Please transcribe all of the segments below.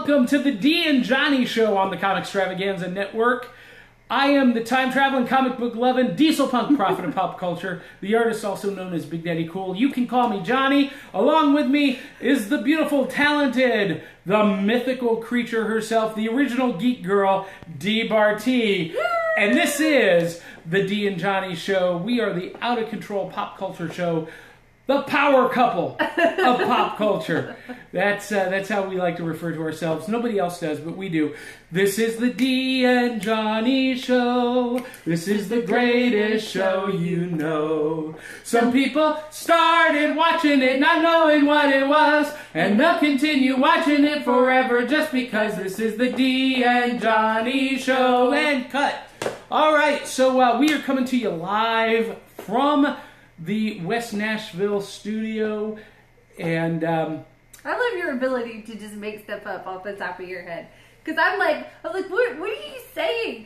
welcome to the Dee and Johnny Show on the Comixstravaganza Network. I am the time-traveling, comic book-loving, diesel punk prophet of pop culture, the artist also known as Big Daddy Cool. You can call me Johnny. Along with me is the beautiful, talented, the mythical creature herself, the original Geek Girl, Dee Bartee. And this is the Dee and Johnny Show. We are the out-of-control pop culture show, the power couple of pop culture. That's how we like to refer to ourselves. Nobody else does, but we do. This is the Dee and Johnny Show. This is the greatest show you know. Some people started watching it not knowing what it was, and they'll continue watching it forever just because this is the Dee and Johnny Show. And cut. All right, so we are coming to you live from the West Nashville studio, and I love your ability to just make stuff up off the top of your head. Because I was like, what are you saying?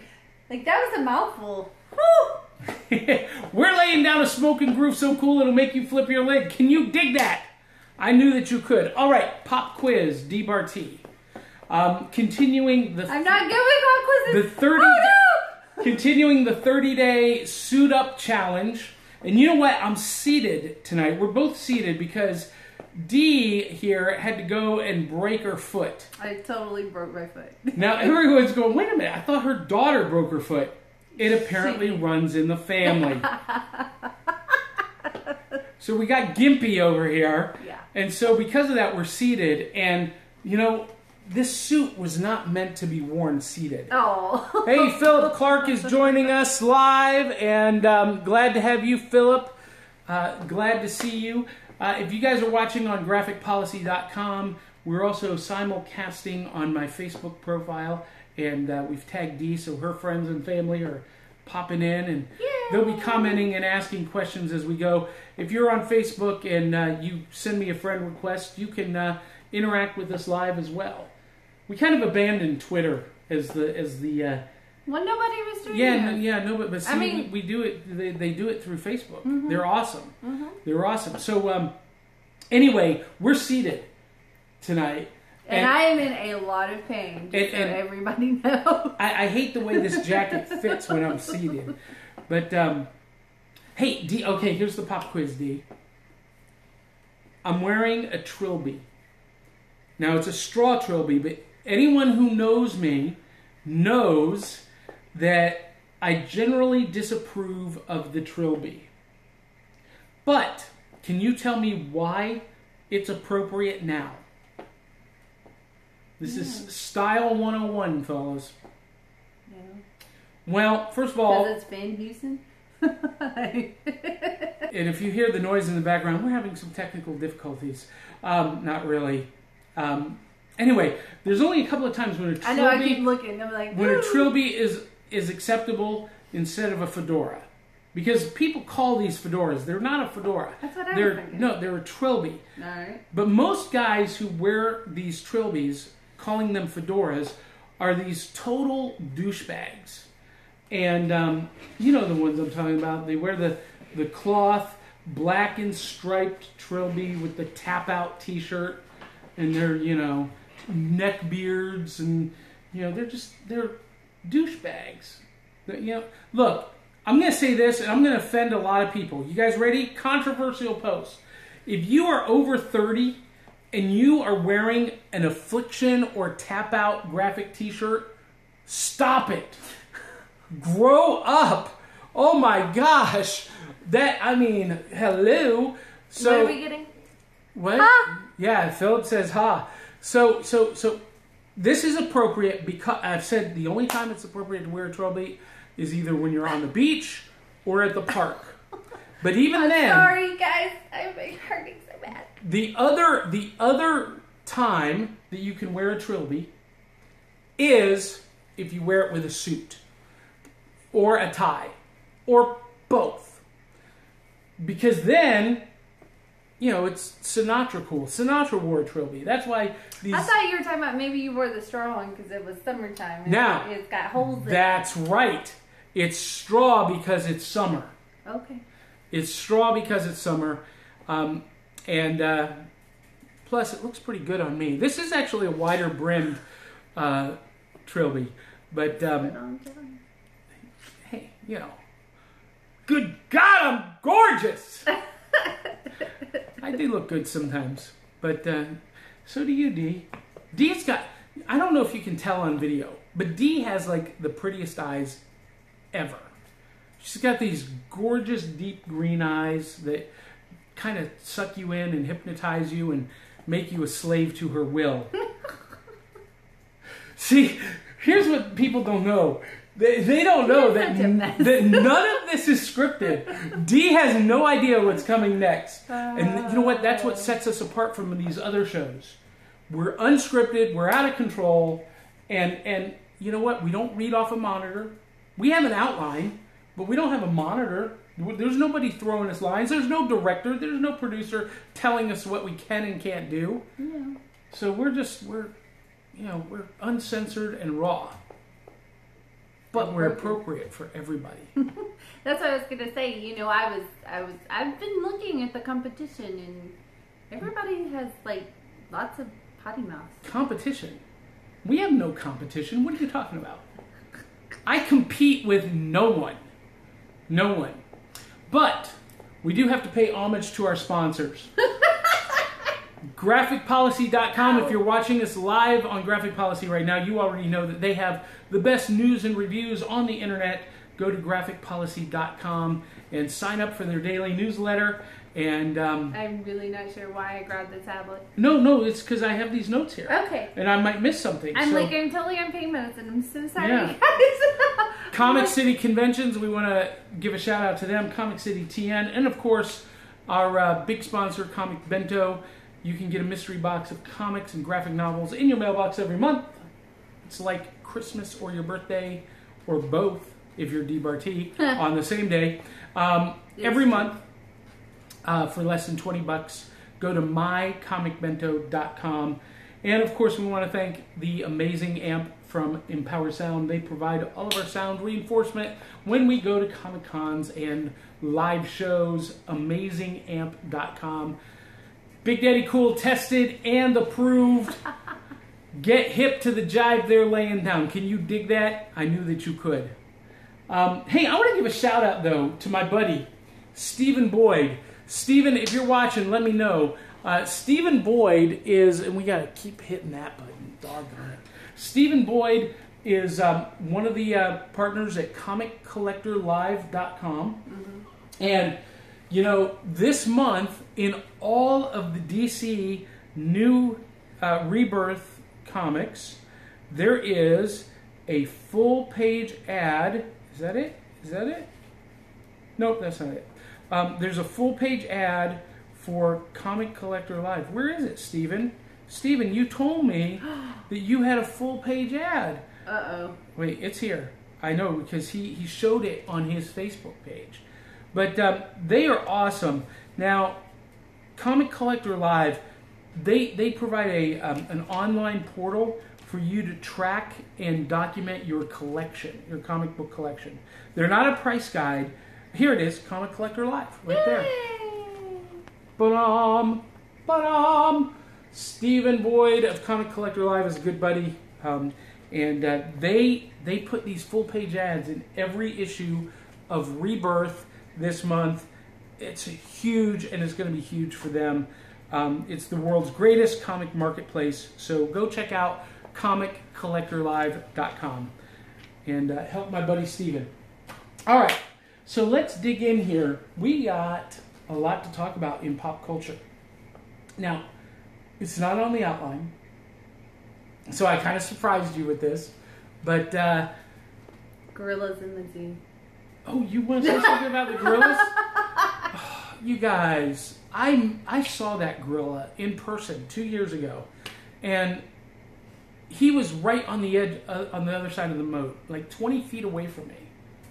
Like, that was a mouthful. Woo! We're laying down a smoking groove so cool it'll make you flip your lid. Can you dig that? I knew that you could. All right, pop quiz, Dee Bartee. Continuing the... I'm not good with pop quizzes. The 30... Oh, no! Continuing the 30-day suit up challenge. And you know what? I'm seated tonight. We're both seated because Dee here had to go and break her foot. I totally broke my foot. Now everyone's going, wait a minute, I thought her daughter broke her foot. It apparently runs in the family. So we got Gimpy over here. Yeah. And so because of that, we're seated. And, you know, this suit was not meant to be worn seated. Oh. Hey, Philip Clark is joining us live, and glad to have you, Philip. Glad to see you. If you guys are watching on graphicpolicy.com, we're also simulcasting on my Facebook profile, and we've tagged Dee, so her friends and family are popping in, and they'll be commenting and asking questions as we go. If you're on Facebook and you send me a friend request, you can interact with us live as well. We kind of abandoned Twitter as the well, nobody was doing that. But see, I mean, we do it. They do it through Facebook. Mm-hmm. They're awesome. Mm-hmm. They're awesome. So anyway, we're seated tonight, and I am in a lot of pain. Just so everybody knows. I hate the way this jacket fits when I'm seated. But hey, Dee. Okay, here's the pop quiz, Dee. I'm wearing a trilby. Now it's a straw trilby, but anyone who knows me knows that I generally disapprove of the trilby. But can you tell me why it's appropriate now? This is Style 101, fellas. Yeah. Well, first of all... Because it's Van Heusen? And if you hear the noise in the background, we're having some technical difficulties. Not really. Anyway, there's only a couple of times when a trilby... I know, I keep looking. I'm like, when a trilby is acceptable instead of a fedora. Because people call these fedoras. They're not a fedora. That's what I was thinking. No, they're a trilby. All right. But most guys who wear these trilbies, calling them fedoras, are these total douchebags. And you know the ones I'm talking about. They wear the cloth, black and striped trilby with the tap-out t-shirt. And they're, you know, neck beards, and, you know, they're douchebags. You know, look, I'm going to say this, and I'm going to offend a lot of people. You guys ready? Controversial post. If you are over 30 and you are wearing an Affliction or tap-out graphic t-shirt, stop it. Grow up. Oh my gosh. Hello. So, what are we getting? What? Huh? Yeah, Philip says ha. So this is appropriate because I've said the only time it's appropriate to wear a trilby is either when you're on the beach or at the park. But even then, sorry guys, I'm hurting so bad. The other time that you can wear a trilby is if you wear it with a suit or a tie or both. Because then, you know, it's Sinatra cool. Sinatra wore a trilby. That's why these... I thought you were talking about maybe you wore the straw one because it was summertime. And now, it's got holes in it. That's right. It's straw because it's summer. Okay. It's straw because it's summer. And plus, it looks pretty good on me. This is actually a wider brimmed Trilby. But, hey, you know, good God, I'm gorgeous! I do look good sometimes. But, so do you, Dee. Dee's got, I don't know if you can tell on video, but Dee has, like, the prettiest eyes ever. She's got these gorgeous, deep green eyes that kind of suck you in and hypnotize you and make you a slave to her will. See, here's what people don't know. They don't know that none of this is scripted. Dee has no idea what's coming next. And you know what? That's what sets us apart from these other shows. We're unscripted, we're out of control, and you know what? We don't read off a monitor. We have an outline, but we don't have a monitor. There's nobody throwing us lines. There's no director. There's no producer telling us what we can and can't do. Yeah. So we're uncensored and raw. But we're appropriate for everybody. That's what I was gonna say. You know, I've been looking at the competition, and everybody has like lots of potty mouths. Competition? We have no competition. What are you talking about? I compete with no one. No one. But we do have to pay homage to our sponsors. GraphicPolicy.com. If you're watching us live on Graphic Policy right now, you already know that they have the best news and reviews on the internet. Go to GraphicPolicy.com and sign up for their daily newsletter. And I'm really not sure why I grabbed the tablet. No, it's because I have these notes here. Okay. And I might miss something. I'm totally on pain medicine. I'm so sorry, yeah. guys. Comic City Conventions, we want to give a shout out to them. Comic City TN. And of course, our big sponsor, Comic Bento. You can get a mystery box of comics and graphic novels in your mailbox every month. It's like Christmas or your birthday, or both, if you're Dee Bartee, on the same day. Every month, for less than $20, go to mycomicbento.com. And of course, we want to thank the amazing amp from Empower Sound. They provide all of our sound reinforcement when we go to Comic Cons and live shows. AmazingAmp.com. Big Daddy Cool tested and approved. Get hip to the jive they're laying down. Can you dig that? I knew that you could. Hey, I want to give a shout out though to my buddy, Stephen Boyd. Stephen, if you're watching, let me know. Stephen Boyd is, and we got to keep hitting that button, doggone it. Stephen Boyd is one of the partners at ComicCollectorLive.com. Mm-hmm. And you know, this month, in all of the DC new Rebirth comics, there is a full-page ad. Is that it? Is that it? Nope, that's not it. There's a full-page ad for Comic Collector Live. Where is it, Steven? Steven, you told me that you had a full-page ad. Uh-oh. Wait, it's here. I know, because he showed it on his Facebook page. But they are awesome. Now, Comic Collector Live, they provide an online portal for you to track and document your collection, your comic book collection. They're not a price guide. Here it is, Comic Collector Live, right there. Ba-dum, ba-dum. Stephen Boyd of Comic Collector Live is a good buddy. And they put these full-page ads in every issue of Rebirth this month. It's huge, and it's going to be huge for them. It's the world's greatest comic marketplace, so go check out ComicCollectorLive.com and help my buddy Steven. All right, so let's dig in here. We got a lot to talk about in pop culture. Now, it's not on the outline, so I kind of surprised you with this, but Gorillas in the zoo. Oh, you want to say something about the gorillas? Oh, you guys, I saw that gorilla in person 2 years ago, and he was right on the edge, on the other side of the moat, like 20 feet away from me,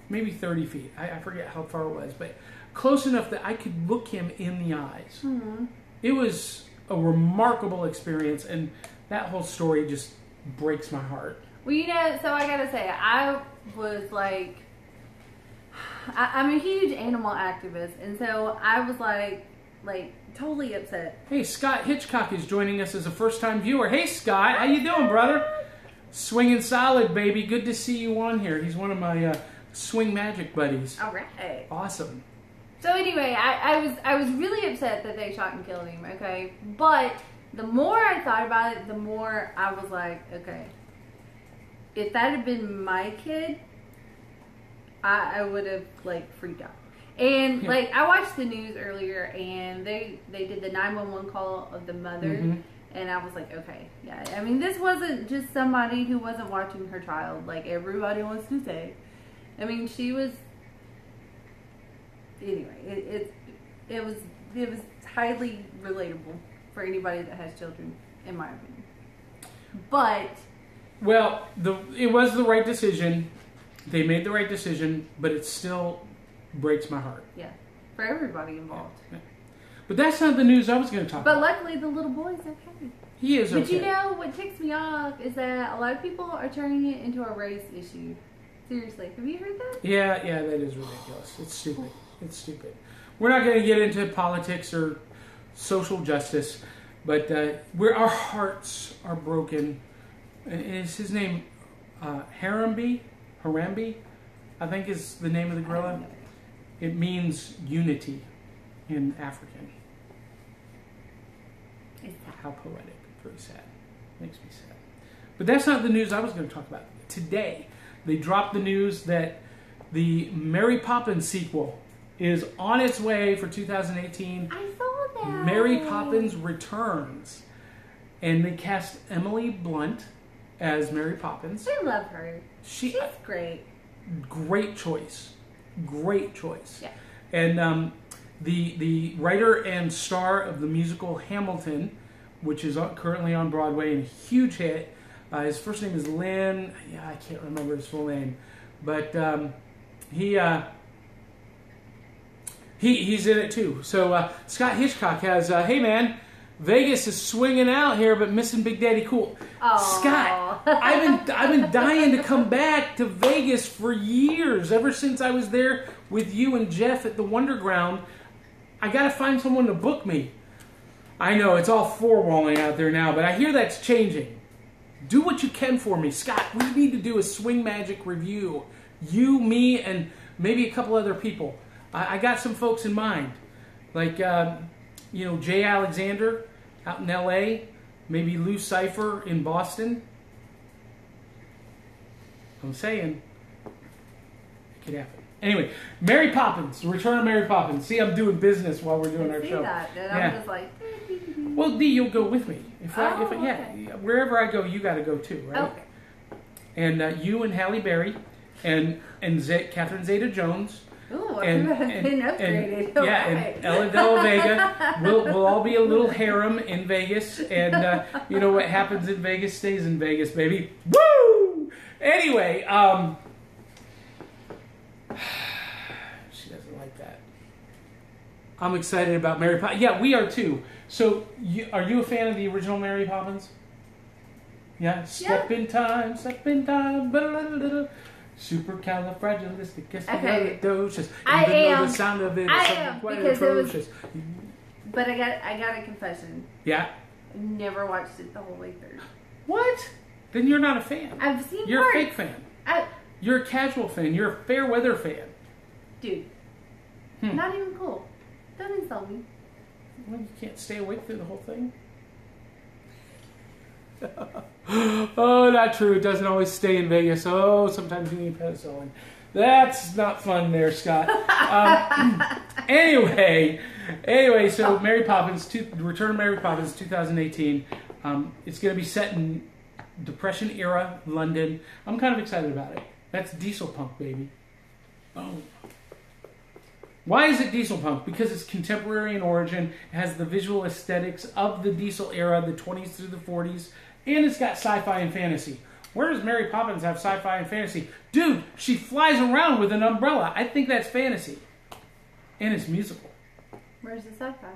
maybe 30 feet. I forget how far it was, but close enough that I could look him in the eyes. Mm-hmm. It was a remarkable experience, and that whole story just breaks my heart. Well, you know, so I gotta say, I was like, I'm a huge animal activist, and so I was like totally upset. Hey, Scott Hitchcock is joining us as a first-time viewer. Hey, Scott, how you doing, brother? Swinging solid, baby. Good to see you on here. He's one of my swing magic buddies. All right. Awesome. So anyway, I was really upset that they shot and killed him. Okay, but the more I thought about it, the more I was like, okay, if that had been my kid, I would have like freaked out. And like I watched the news earlier, and they did the 911 call of the mother, and I was like, okay, yeah. I mean, this wasn't just somebody who wasn't watching her child, like everybody wants to say. I mean, she was. Anyway, it was highly relatable for anybody that has children, in my opinion. But well, it was the right decision. They made the right decision, but it still breaks my heart. Yeah, for everybody involved. Yeah. But that's not the news I was going to talk about. But luckily, the little boy's okay. He is okay. But you know what ticks me off is that a lot of people are turning it into a race issue. Seriously, have you heard that? Yeah, that is ridiculous. It's stupid. It's stupid. We're not going to get into politics or social justice, but our hearts are broken. Is his name Harambe? I think is the name of the gorilla. It means unity in African. How poetic. Very sad. Makes me sad. But that's not the news I was going to talk about. Today, they dropped the news that the Mary Poppins sequel is on its way for 2018. I saw that. Mary Poppins Returns. And they cast Emily Blunt as Mary Poppins. I love her. She's great. Great choice. Great choice. Yeah. And the writer and star of the musical Hamilton, which is currently on Broadway and a huge hit. His first name is Lynn. Yeah, I can't remember his full name. But he's in it too. So Scott Hitchcock has, hey man, Vegas is swinging out here, but missing Big Daddy Cool. Aww. Scott, I've been dying to come back to Vegas for years. Ever since I was there with you and Jeff at the Wonderground, I got to find someone to book me. I know it's all four-walling out there now, but I hear that's changing. Do what you can for me, Scott. We need to do a Swing Magic review. You, me, and maybe a couple other people. I got some folks in mind, like Jay Alexander out in L.A., maybe Lou Cipher in Boston. I'm saying it could happen. Anyway, Mary Poppins, the return of Mary Poppins. See, I'm doing business while we're doing our show. That, and I'm just like. Well, Dee, you'll go with me. Okay. Wherever I go, you got to go too, right? Okay. And you and Halle Berry, and Catherine Zeta-Jones. Ooh, I've been upgraded. And Ella Della Vega. We'll all be a little harem in Vegas, and you know what happens in Vegas stays in Vegas, baby. Woo! Anyway, she doesn't like that. I'm excited about Mary Poppins. Yeah, we are too. So, are you a fan of the original Mary Poppins? Yeah? Step in time, supercalifragilisticexpialidocious. I Even am. though the sound of it is something quite because atrocious. But I got a confession. Yeah? Never watched it the whole way through. What? Then you're not a fan. I've seen You're parts. a fake fan. You're a casual fan. You're a fair weather fan. Dude. Not even cool. Don't insult me. Well, you can't stay awake through the whole thing. Oh, not true. It doesn't always stay in Vegas. Oh, sometimes you need penicillin. That's not fun there, Scott. Anyway, so Mary Poppins, Return of Mary Poppins 2018. It's going to be set in Depression era London. I'm kind of excited about it. That's diesel punk, baby. Oh. Why is it diesel punk? Because it's contemporary in origin, it has the visual aesthetics of the diesel era, the 20s through the 40s, and it's got sci-fi and fantasy. Where does Mary Poppins have sci-fi and fantasy? Dude, she flies around with an umbrella. I think that's fantasy. And it's musical. Where's the sci-fi?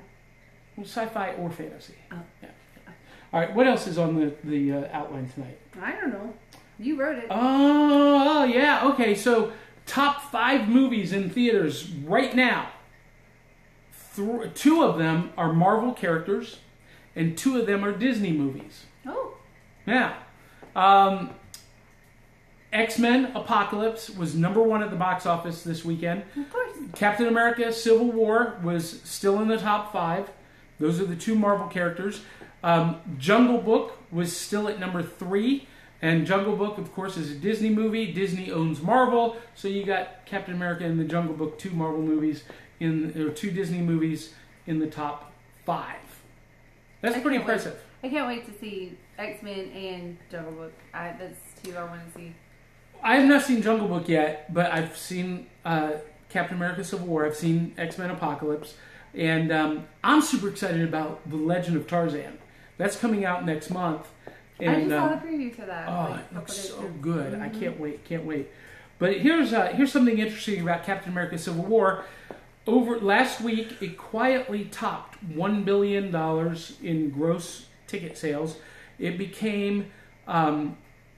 Well, sci-fi or fantasy. Oh. Yeah. All right, what else is on the outline tonight? I don't know. You wrote it. Oh, yeah. Okay, so top 5 movies in theaters right now. 2 of them are Marvel characters, and 2 of them are Disney movies. Oh. Yeah. X-Men Apocalypse was #1 at the box office this weekend. Of course. Captain America Civil War was still in the top 5. Those are the 2 Marvel characters. Jungle Book was still at #3. And Jungle Book, of course, is a Disney movie. Disney owns Marvel. So you got Captain America and the Jungle Book, 2 Marvel movies, or 2 Disney movies in the top 5. That's pretty impressive. I can't wait to see X-Men and Jungle Book. That's 2 I want to see. I have not seen Jungle Book yet, but I've seen Captain America Civil War. I've seen X-Men Apocalypse. And I'm super excited about The Legend of Tarzan. That's coming out next month. And, I just saw the preview for that. Oh, it looks so good. I can't wait. But here's something interesting about Captain America Civil War. Over last week, it quietly topped $1 billion in gross ticket sales. It became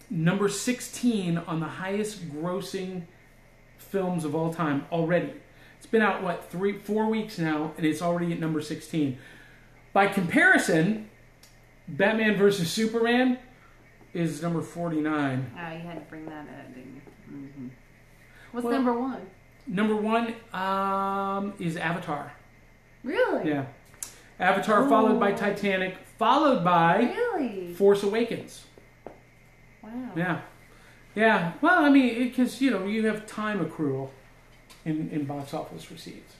number 16 on the highest grossing films of all time already. It's been out, 4 weeks now, and it's already at number 16. By comparison, Batman vs. Superman is number 49. Oh, you had to bring that up, didn't you? Mm-hmm. What's number 1? Number 1 is Avatar. Really? Yeah. Avatar, followed by Titanic, followed by Force Awakens. Wow. Yeah. Yeah. Well, I mean, because, you have time accrual in box office receipts.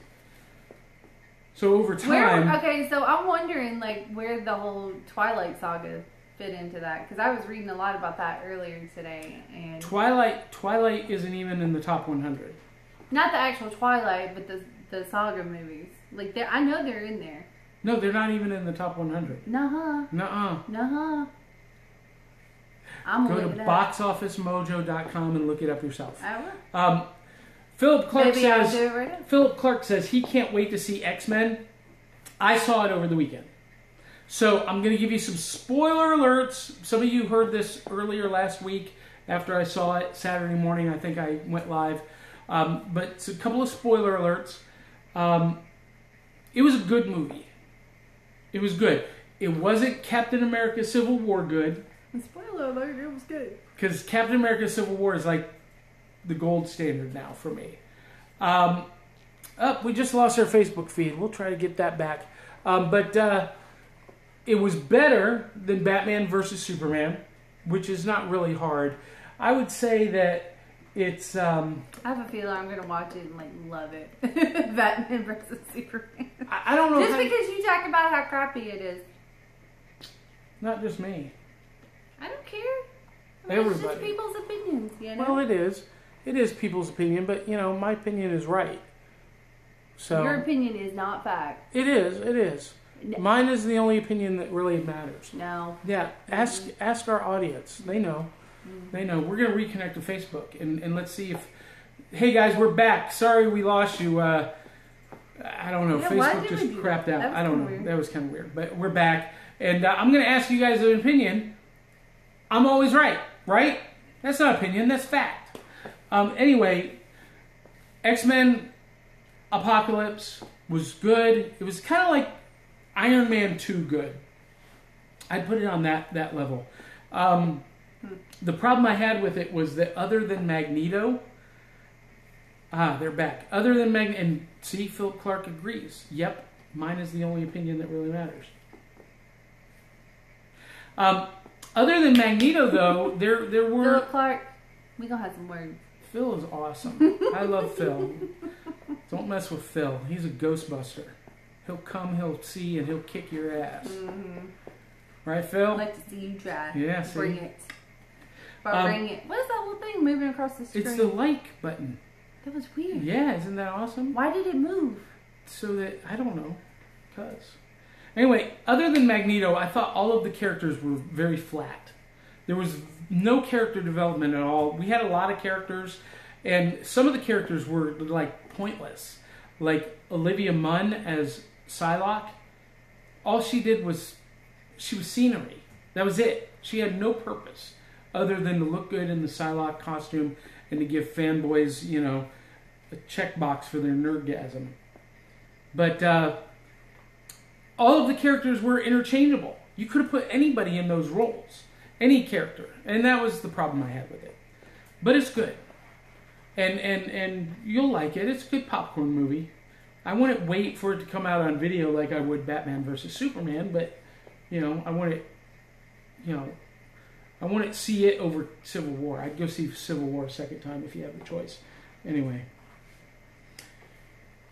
So over time... so I'm wondering, where the whole Twilight saga fit into that. Because I was reading a lot about that earlier today. And Twilight isn't even in the top 100. Not the actual Twilight, but the saga movies. I know they're in there. No, they're not even in the top 100. Nuh-uh. Nuh-uh. Nuh-uh. Go to boxofficemojo.com and look it up yourself. I will. Philip Clark Right says he can't wait to see X-Men. I saw it over the weekend. So I'm going to give you some spoiler alerts. Some of you heard this earlier last week after I saw it Saturday morning. I think I went live. But it's a couple of spoiler alerts. It was a good movie. It was good. It wasn't Captain America Civil War good. Spoiler alert, it was good. Because Captain America Civil War is the gold standard now for me. We just lost our Facebook feed. We'll try to get that back. But it was better than Batman vs. Superman, which is not really hard. I would say that it's... I have a feeling I'm going to watch it and love it. Batman vs. Superman. I don't know. Just because you talk about how crappy it is. Not just me. I don't care. Everybody. It's just people's opinions, Well, it is. It is people's opinion, but, my opinion is right. So your opinion is not fact. It is. No. Mine is the only opinion that really matters. No. Yeah, ask our audience. They know. They know. We're going to reconnect to Facebook, and let's see if... Hey, guys, we're back. Sorry we lost you. I don't know. Facebook just crapped out. I don't know. Weird. That was kind of weird. But we're back, and I'm going to ask you guys an opinion. I'm always right? That's not opinion. That's fact. Anyway, X-Men Apocalypse was good. It was kind of like Iron Man 2 good. I'd put it on that level. The problem I had with it was that other than Magneto... they're back. Other than Magneto... And see, Philip Clark agrees. Yep, mine is the only opinion that really matters. Other than Magneto, though, there were... Philip Clark, we gonna have some words. Phil is awesome. I love Phil. Don't mess with Phil. He's a Ghostbuster. He'll come, he'll see, and he'll kick your ass. Mm-hmm. Right, Phil? I'd like to see you try. Yeah, see? Bring it. Bring it. What is that little thing moving across the screen? It's the like button. That was weird. Yeah, isn't that awesome? Why did it move? So that, I don't know. Because. Anyway, other than Magneto, I thought all of the characters were very flat. There was no character development at all. We had a lot of characters, and some of the characters were, pointless. Like Olivia Munn as Psylocke. All she did was, she was scenery. That was it. She had no purpose other than to look good in the Psylocke costume and to give fanboys, a checkbox for their nerdgasm. But all of the characters were interchangeable. You could have put anybody in those roles. Any character. And that was the problem I had with it. but it's good. And you'll like it. It's a good popcorn movie. I wouldn't wait for it to come out on video like I would Batman versus Superman, but I wouldn't see it over Civil War. I'd go see Civil War a second time if you have the choice. Anyway.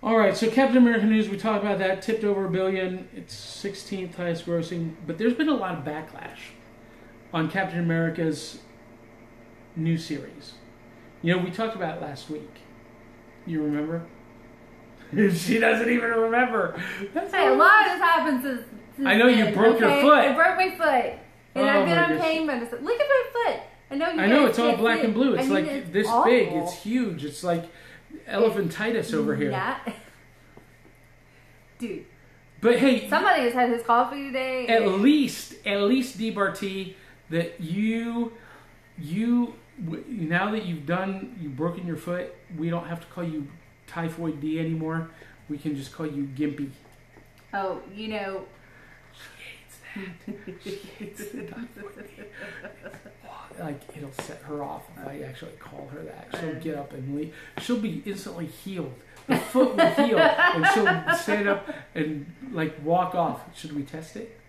All right, so Captain America news, we talked about that. Tipped over $1 billion. It's 16th highest grossing. But there's been a lot of backlash on Captain America's new series. We talked about it last week. You remember? She doesn't even remember. Hey, a lot has happened since I know you broke your foot. I broke my foot. And I've been on pain medicine. Look at my foot. I know it's all black and blue. It's it's this awful. Big. It's huge. It's like elephantitis over here. Dude. But hey, somebody has had his coffee today. At least Dee Bartee, that you now that you've broken your foot, we don't have to call you Typhoid D anymore. We can just call you Gimpy. Oh, She hates that. She hates it. Like, it'll set her off if I actually call her that. She'll get up and leave. She'll be instantly healed. The foot will heal, and she'll stand up and walk off. Should we test it?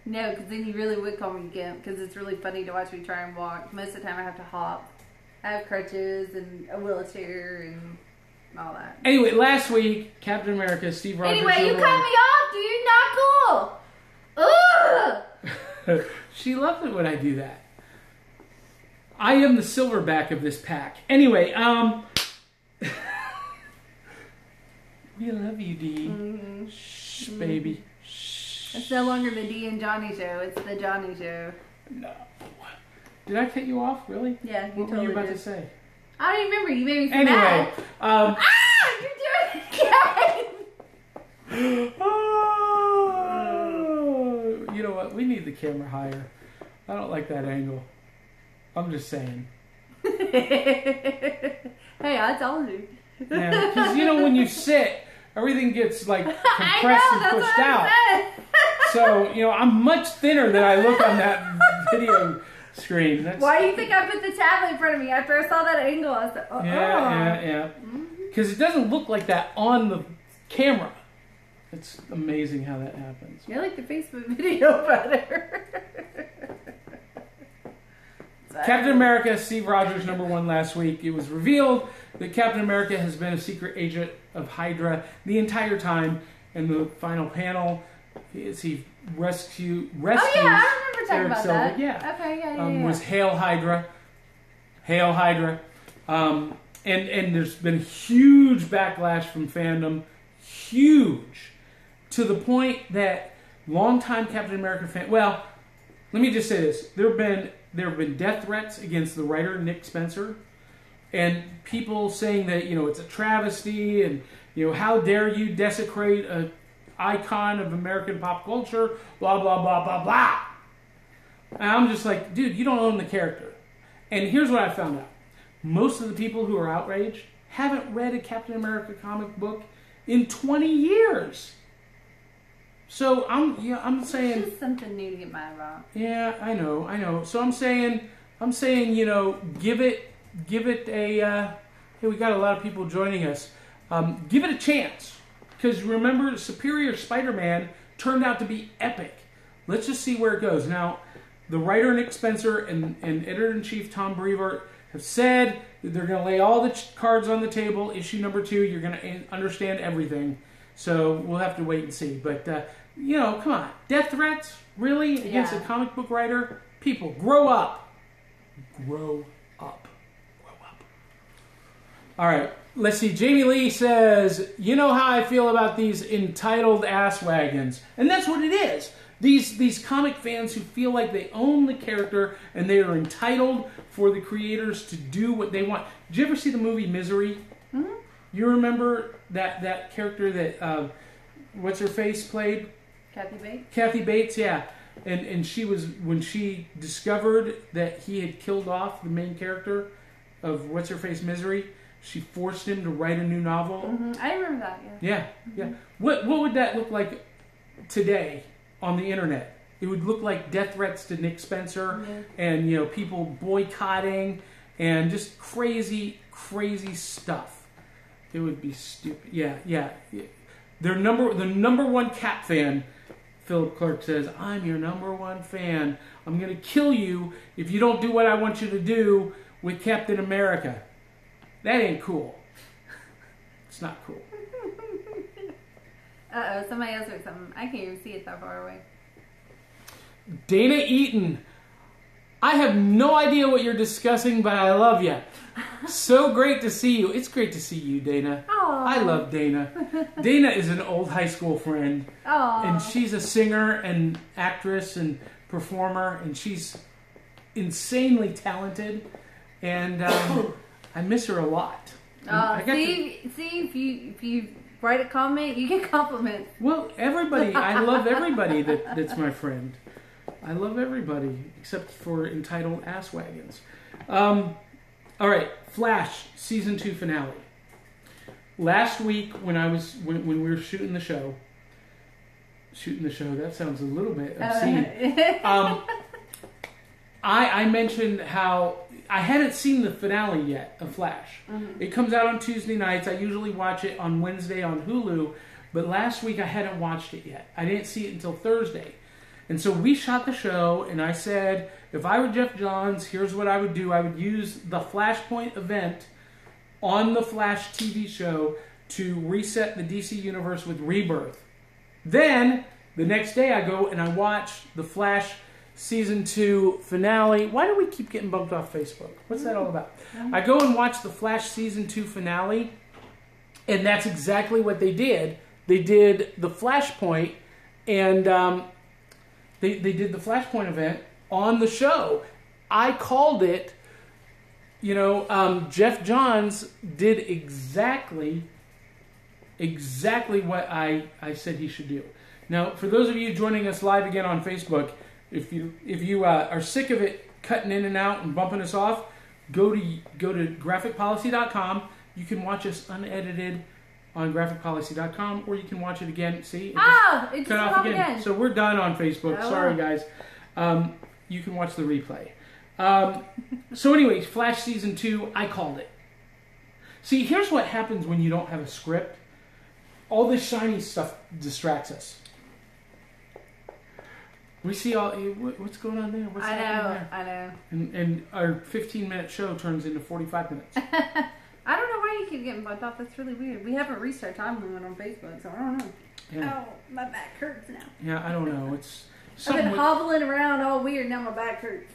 No, because then you really would call me Gimp, because it's really funny to watch me try and walk. Most of the time I have to hop. I have crutches and a wheelchair and all that. Anyway, last week, Captain America, Steve Rogers. Anyway, you cut me off, dude. Not cool. Ugh. She loves it when I do that. I am the silverback of this pack. Anyway, we love you, Dee. Mm-hmm. Shh, baby. Shh. It's no longer the Dee and Johnny Show. It's the Johnny Show. No. Did I cut you off? Really? Yeah, you what totally were you about did. to say? I don't even remember. You made me so anyway, mad. You're doing it again. Oh, you know what? We need the camera higher. I don't like that angle. I'm just saying. Hey, I told you. Yeah, because when you sit, everything gets compressed and pushed out. So I'm much thinner than I look on that video screen. Why do you think I put the tablet in front of me? After I saw that angle, I said, "Oh." Yeah. Because it doesn't look like that on the camera. It's amazing how that happens. I like the Facebook video better. Captain America, Steve Rogers, #1 last week. It was revealed that Captain America has been a secret agent of Hydra the entire time. In the final panel, he rescues. Oh yeah, I remember talking about that. Yeah. Okay, yeah. Was Hail Hydra. Hail Hydra. And there's been huge backlash from fandom. Huge. To the point that longtime Captain America fan... Well, let me just say this. There have been death threats against the writer, Nick Spencer. And people saying that, it's a travesty and, how dare you desecrate an icon of American pop culture, blah, blah, blah, blah, blah. And I'm just like, dude, you don't own the character. And here's what I found out. Most of the people who are outraged haven't read a Captain America comic book in 20 years. So I'm saying... It's just something new to get mad about. Yeah, I know. So I'm saying, give it a... hey, we got a lot of people joining us. Give it a chance. Because remember, Superior Spider-Man turned out to be epic. Let's just see where it goes. Now, the writer Nick Spencer and editor-in-chief Tom Brevoort have said that they're going to lay all the cards on the table. Issue #2, you're going to understand everything. So we'll have to wait and see. But, come on. Death threats? Really? Against a comic book writer? People, grow up. Grow up. All right. Let's see. Jamie Lee says, you know how I feel about these entitled ass wagons. And that's what it is. These comic fans who feel like they own the character and they are entitled for the creators to do what they want. Did you ever see the movie Misery? Mm-hmm. You remember that character that, what's her face played? Kathy Bates? Kathy Bates, yeah. And she was, when she discovered that he had killed off the main character of what's her face Misery, she forced him to write a new novel. Mm-hmm. I remember that, yeah. Yeah. What would that look like today on the internet? it would look like death threats to Nick Spencer, and people boycotting and just crazy stuff. It would be stupid. Yeah. The number one Cap fan, Philip Clark says, "I'm your number one fan. I'm going to kill you if you don't do what I want you to do with Captain America." That ain't cool. It's not cool. Uh-oh, somebody else wrote something. I can't even see it that far away. Dana Eaton, I have no idea what you're discussing, but I love you. So great to see you. It's great to see you, Dana. Aww. I love Dana. Dana is an old high school friend. Aww. And she's a singer and actress and performer, and she's insanely talented. And I miss her a lot. See, if you write a comment, you get compliments. Well, everybody. I love everybody that's my friend. I love everybody except for entitled asswagons. All right, Flash season 2 finale. Last week when we were shooting the show. That sounds a little bit obscene. I mentioned how I hadn't seen the finale yet of Flash. Mm-hmm. It comes out on Tuesday nights. I usually watch it on Wednesday on Hulu, but last week I hadn't watched it yet. I didn't see it until Thursday. And so we shot the show, and I said, if I were Jeff Johns, here's what I would do. I would use the Flashpoint event on the Flash TV show to reset the DC universe with Rebirth. Then, the next day I go and I watch the Flash Season 2 finale. Why do we keep getting bumped off Facebook? What's that all about? I go and watch the Flash Season 2 finale, and that's exactly what they did. They did the Flashpoint, and they did the Flashpoint event on the show. I called it, Jeff Johns did exactly what I said he should do. Now, for those of you joining us live again on Facebook, if you are sick of it cutting in and out and bumping us off, go to graphicpolicy.com. You can watch us unedited on graphicpolicy.com, or you can watch it again. See? It cut off again. So we're done on Facebook. Oh. Sorry, guys. You can watch the replay. So anyways, Flash Season 2, I called it. See, here's what happens when you don't have a script. All this shiny stuff distracts us. We see what's going on there? What's happening there? I know. And our 15-minute show turns into 45 minutes. I don't know why you keep getting bumped off. That's really weird. We haven't reached our time limit on Facebook, so I don't know. Yeah. Oh, my back hurts now. Yeah, I don't know. I've been hobbling around all weird. Now my back hurts.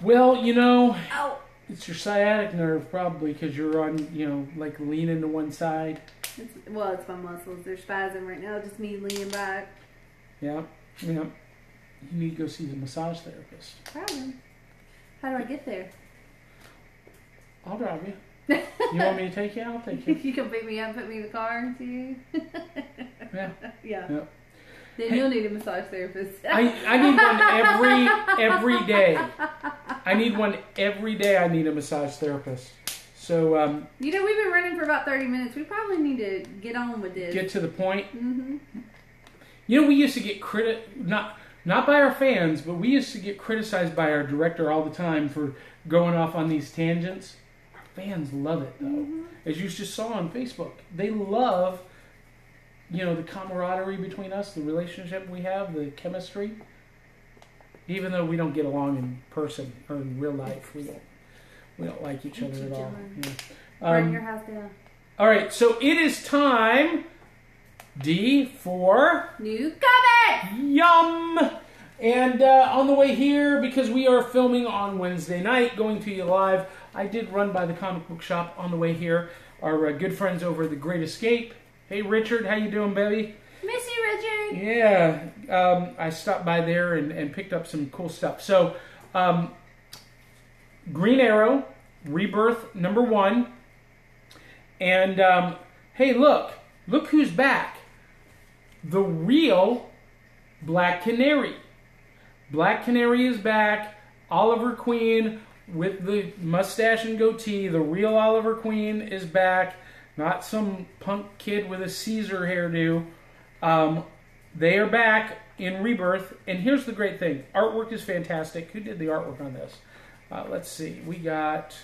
Well, Ow. It's your sciatic nerve probably because you're on, like leaning to one side. It's my muscles. They're spasming right now. Just me leaning back. Yeah. You need to go see the massage therapist. Probably. How do I get there? I'll drive you. You want me to take you? I'll take you. You can pick me up, put me in the car, and see you. Yeah. Yeah. Then you'll need a massage therapist. I need one every day. I need one every day. I need a massage therapist. So we've been running for about 30 minutes. We probably need to get on with this. Get to the point. Mm-hmm. We used to get not by our fans, but we used to get criticized by our director all the time for going off on these tangents. Our fans love it, though. Mm-hmm. As you just saw on Facebook. They love, the camaraderie between us, the relationship we have, the chemistry. Even though we don't get along in person or in real life, we don't like each other at all. Yeah. Burn your house down. All right, so it is time, D, for new comic. Yum! And on the way here, because we are filming on Wednesday night, going to you live, I did run by the comic book shop on the way here. Our good friends over at The Great Escape. Hey, Richard, how you doing, baby? Miss you, Richard. Yeah, I stopped by there and picked up some cool stuff. So, Green Arrow, Rebirth #1. And, hey, look who's back. The real Black Canary. Black Canary is back. Oliver Queen with the mustache and goatee. The real Oliver Queen is back. Not some punk kid with a Caesar hairdo. They are back. in Rebirth, and here's the great thing. Artwork is fantastic. Who did the artwork on this? Let's see. We got...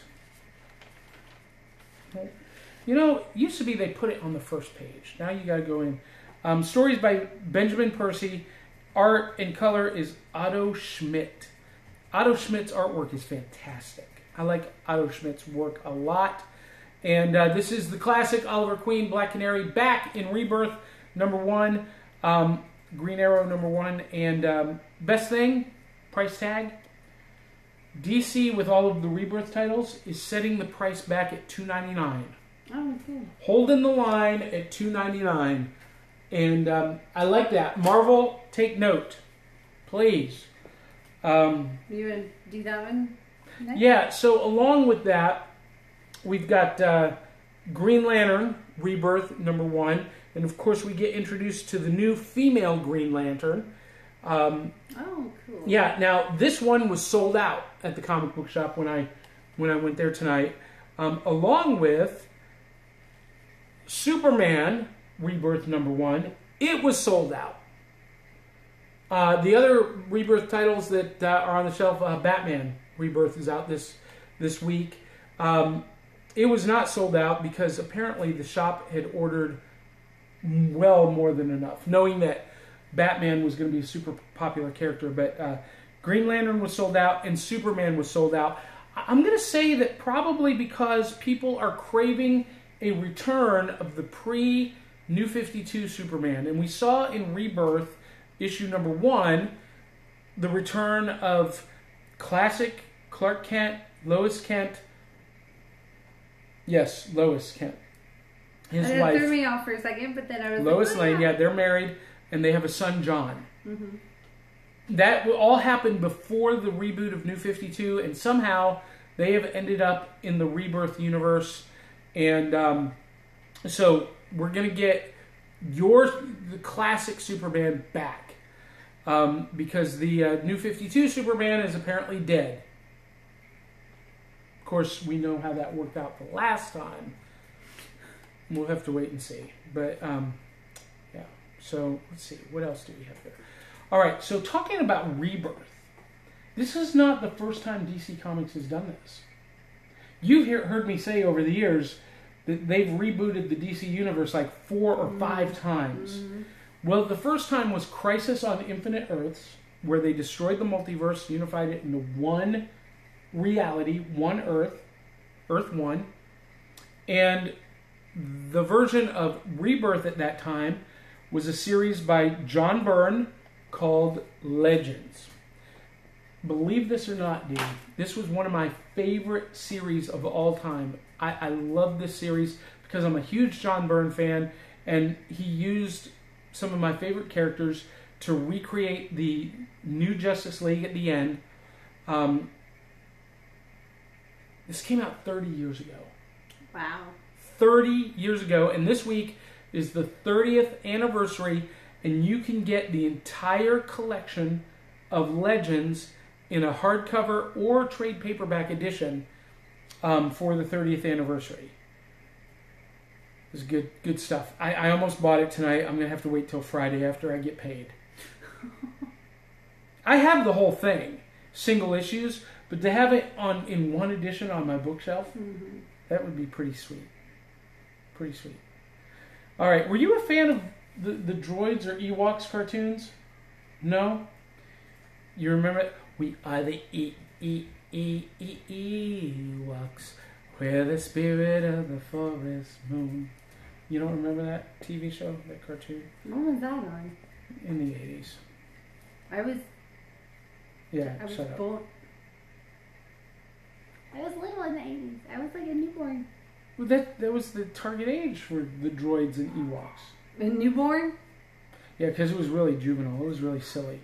You know, it used to be they put it on the first page. Now you got to go in. Stories by Benjamin Percy. Art and color is Otto Schmidt. Otto Schmidt's artwork is fantastic. I like Otto Schmidt's work a lot. And this is the classic Oliver Queen, Black Canary, back in Rebirth, #1. Green Arrow, #1. And best thing, price tag. DC, with all of the Rebirth titles, is setting the price back at $2.99. Oh, cool. Holding the line at $2.99. And I like that. Marvel, take note. Please. You want to do that one next? Yeah, so along with that, we've got Green Lantern, Rebirth, #1. And of course, we get introduced to the new female Green Lantern. Oh, cool. Yeah, now this one was sold out at the comic book shop when I went there tonight. Along with Superman, Rebirth, #1. It was sold out. The other Rebirth titles that are on the shelf, Batman Rebirth is out this week. It was not sold out because apparently the shop had ordered well more than enough, knowing that Batman was going to be a super popular character. But Green Lantern was sold out and Superman was sold out. I'm going to say that probably because people are craving a return of the pre-New 52 Superman. And we saw in Rebirth, issue #1, the return of classic Clark Kent, Lois Kent. Yes, Lois Kent. His wife. It threw me off for a second, but then I was Lois like, Lane, yeah, they're married, and they have a son, John. Mm-hmm. That all happened before the reboot of New 52, and somehow they have ended up in the Rebirth universe. And so we're going to get the classic Superman back. Because the New 52 Superman is apparently dead. Of course, we know how that worked out the last time. We'll have to wait and see. But, yeah. So, let's see. What else do we have here? All right. So, talking about Rebirth. This is not the first time DC Comics has done this. You've heard me say over the years that they've rebooted the DC Universe like 4 or 5 times. Mm-hmm. Well, the first time was Crisis on Infinite Earths, where they destroyed the multiverse, unified it into one reality, one Earth, Earth 1. And the version of Rebirth at that time was a series by John Byrne called Legends. Believe this or not, Dee, this was one of my favorite series of all time. I love this series because I'm a huge John Byrne fan, and he used some of my favorite characters to recreate the new Justice League at the end. This came out 30 years ago. Wow. 30 years ago, and this week is the 30th anniversary, and you can get the entire collection of Legends in a hardcover or trade paperback edition for the 30th anniversary. It's good stuff. I almost bought it tonight. I'm going to have to wait till Friday after I get paid. I have the whole thing, single issues, but to have it in one edition on my bookshelf, mm-hmm. That would be pretty sweet. Pretty sweet. All right, were you a fan of the Droids or Ewoks cartoons? No? You remember it? We are the Ewoks. We're the spirit of the forest moon. You don't remember that TV show, that cartoon? When was that on? In the 80s. I was shut up. born. I was little in the 80s. I was like a newborn. Well, that was the target age for the Droids and Ewoks. A newborn? Yeah, because it was really juvenile. It was really silly.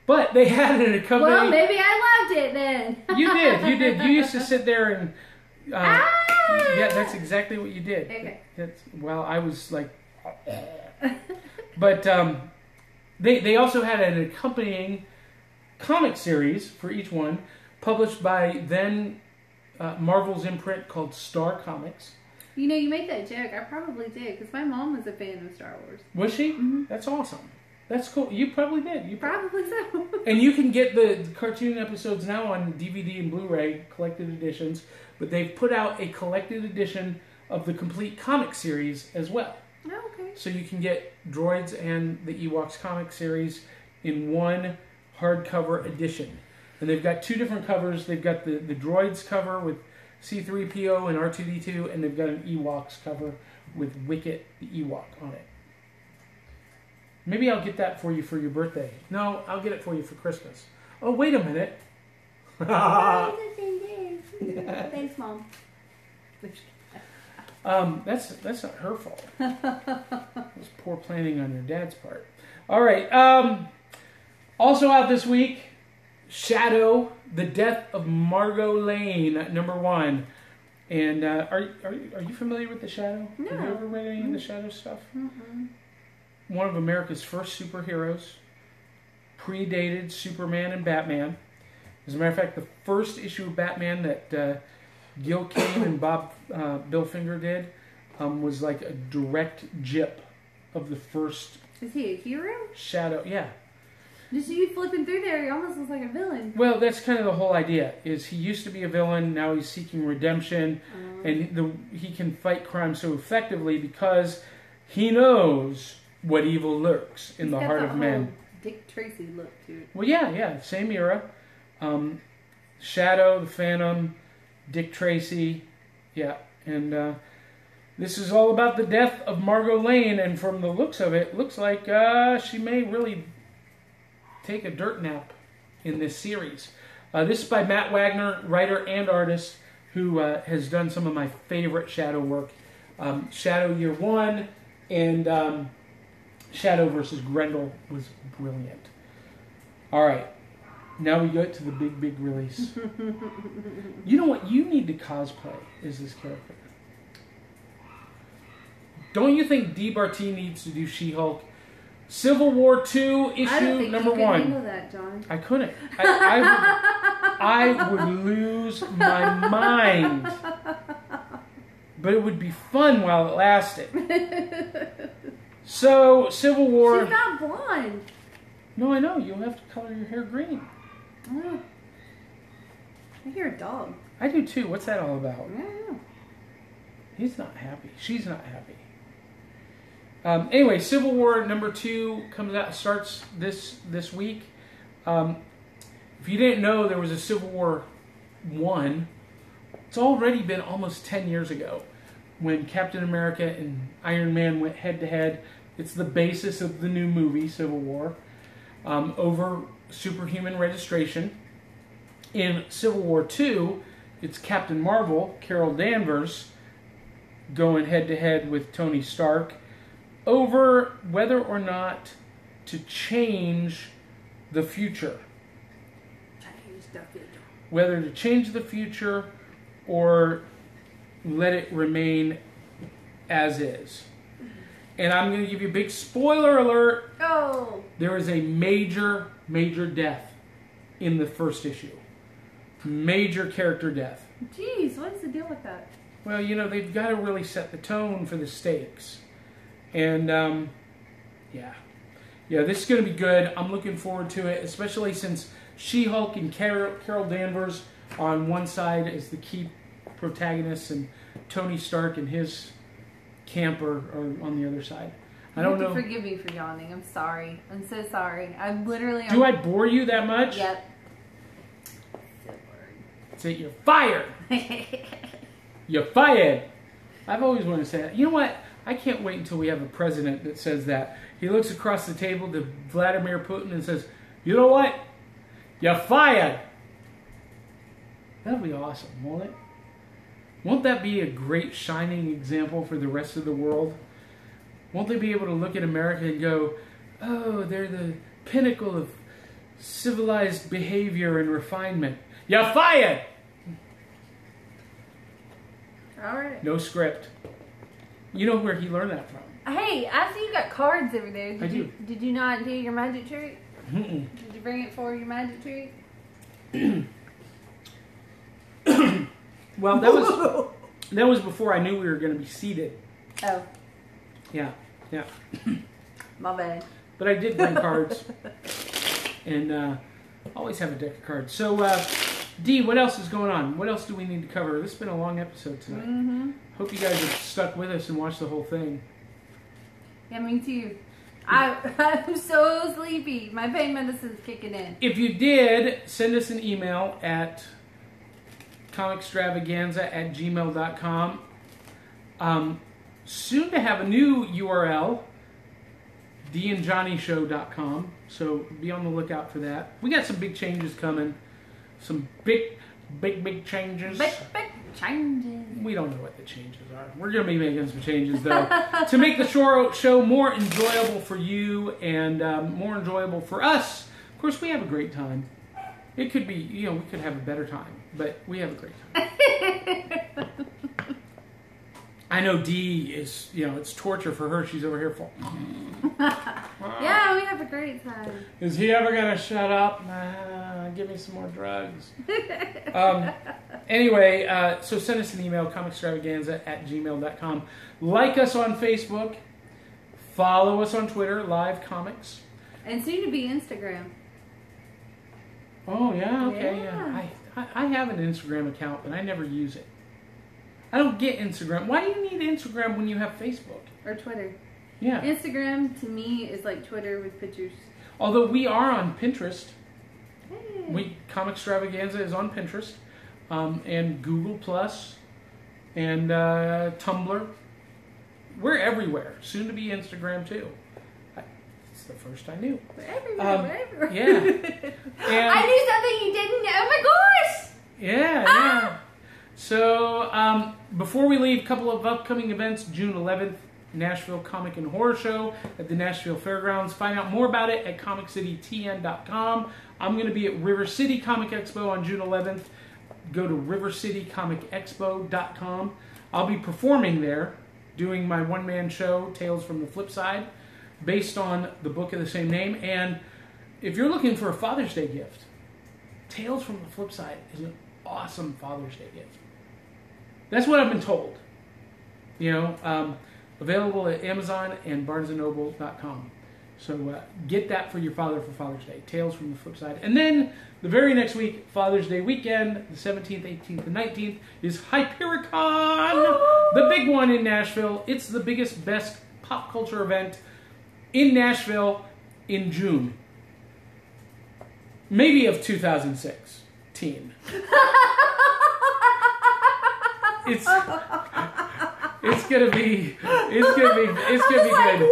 But they had an accompanying... Well, maybe I loved it then. You did. You used to sit there and... Yeah, that's exactly what you did. Okay. Well, I was like... But they also had an accompanying comic series for each one, published by then Marvel's imprint called Star Comics. You know, you make that joke. I probably did, because my mom was a fan of Star Wars. Was she? Mm-hmm. That's awesome. That's cool. You probably did. You Probably so. And you can get the cartoon episodes now on DVD and Blu-ray, collected editions. But they've put out a collected edition of the complete comic series as well. Oh, okay. So you can get Droids and the Ewoks comic series in one hardcover edition. And they've got 2 different covers. They've got the Droids cover with C-3PO and R2-D2, and they've got an Ewoks cover with Wicket the Ewok on it. Maybe I'll get that for you for your birthday. No, I'll get it for you for Christmas. Oh, wait a minute. Thanks, Mom. That's not her fault. That's poor planning on your dad's part. All right. Also out this week, Shadow, The Death of Margot Lane, #1. And are you familiar with The Shadow? No. Have you ever read any of the Shadow stuff? Mm-mm. One of America's first superheroes. Predated Superman and Batman. As a matter of fact, the first issue of Batman that Gil Kane and Bill Finger did was like a direct jip of the first. Is he a hero? Shadow, yeah. Just you flipping through there, he almost looks like a villain. Well, that's kind of the whole idea. Is he used to be a villain, now he's seeking redemption, and he can fight crime so effectively because he knows what evil lurks in the heart of men. Dick Tracy look to it. Well, yeah, same era. Shadow, the Phantom, Dick Tracy, yeah, and this is all about the death of Margot Lane, and from the looks of it, looks like she may really take a dirt nap in this series. This is by Matt Wagner, writer and artist, who has done some of my favorite Shadow work. Shadow Year 1 and Shadow versus Grendel was brilliant. All right, now we go to the big release. You know what? You need to cosplay as this character. Don't you think Dee Bartee needs to do She-Hulk? Civil War 2 issue I don't think #1. you could handle that, John. I couldn't. I would lose my mind. But it would be fun while it lasted. So, Civil War... She's not blonde. No, I know. You'll have to color your hair green. Oh. I hear a dog. I do too. What's that all about? I don't know. He's not happy. She's not happy. Anyway, Civil War #2 comes out, starts this week. If you didn't know, there was a Civil War 1. It's already been almost 10 years ago when Captain America and Iron Man went head-to-head. It's the basis of the new movie, Civil War, over superhuman registration. In Civil War 2, it's Captain Marvel, Carol Danvers, going head-to-head with Tony Stark over whether or not to change the future. Whether to change the future or let it remain as is. And I'm going to give you a big spoiler alert. Oh. There is a major death in the first issue. Major character death. Jeez, what's the deal with that? Well, you know, they've got to really set the tone for the stakes. And, yeah, this is going to be good. I'm looking forward to it, especially since She-Hulk and Carol Danvers on one side as the key protagonists, and Tony Stark and his camp are on the other side. I don't know. Forgive me for yawning. I'm sorry. I'm so sorry. I'm literally... Do I bore you that much? Yep. Say you're fired. You're fired. I've always wanted to say that. You know what? I can't wait until we have a president that says that. He looks across the table to Vladimir Putin and says, "You know what? You're fired." That'll be awesome, won't it? Won't that be a great shining example for the rest of the world? Won't they be able to look at America and go, "Oh, they're the pinnacle of civilized behavior and refinement"? You're fired! All right. No script. You know where he learned that from. Hey, I see you got cards over there. I do. Did you not do your magic trick? Mm-mm. Did you bring it for your magic trick? Well, that was before I knew we were going to be seated. Oh. Yeah. My bad. but I did bring cards, and always have a deck of cards. So, Dee, what else is going on? What else do we need to cover? This has been a long episode tonight. Mm-hmm. Hope you guys have stuck with us and watched the whole thing. Yeah, me too. I'm so sleepy. My pain medicine's kicking in. If you did, send us an email at comixstravaganza@gmail.com. Soon to have a new URL, deeandjohnny.show.com. So be on the lookout for that. We got some big changes coming. Some big changes. Big changes. We don't know what the changes are. We're going to be making some changes, though, to make the show more enjoyable for you and more enjoyable for us. Of course, we have a great time. It could be, we could have a better time, but we have a great time. I know Dee is, it's torture for her. She's over here for... Yeah, we have a great time. Is he ever going to shut up? Give me some more drugs. Anyway, so send us an email, comixstravaganza@gmail.com. Like us on Facebook. Follow us on Twitter, Live Comics. And soon to be Instagram. Oh, yeah, okay, Yeah. I have an Instagram account, but I never use it. I don't get Instagram. Why do you need Instagram when you have Facebook? Or Twitter. Yeah. Instagram, to me, is like Twitter with pictures. Although we are on Pinterest. Hey. Comixstravaganza is on Pinterest. And Google Plus. And Tumblr. We're everywhere. Soon to be Instagram, too. It's the first I knew. We're everywhere, we're everywhere. Yeah. And I knew something you didn't know. Oh my gosh! Yeah. So, before we leave, a couple of upcoming events. June 11th, Nashville Comic and Horror Show at the Nashville Fairgrounds. Find out more about it at comiccitytn.com. I'm going to be at River City Comic Expo on June 11th. Go to rivercitycomicexpo.com. I'll be performing there, doing my one-man show, Tales from the Flip Side, based on the book of the same name. And if you're looking for a Father's Day gift, Tales from the Flip Side is an awesome Father's Day gift. That's what I've been told. Available at Amazon and BarnesandNoble.com. So get that for your father for Father's Day. Tales from the Flip Side. And then the very next week, Father's Day weekend, the 17th, 18th, and 19th, is Hypericon, the big one in Nashville. It's the biggest, best pop culture event in Nashville in June. Maybe of 2016. It's gonna be good.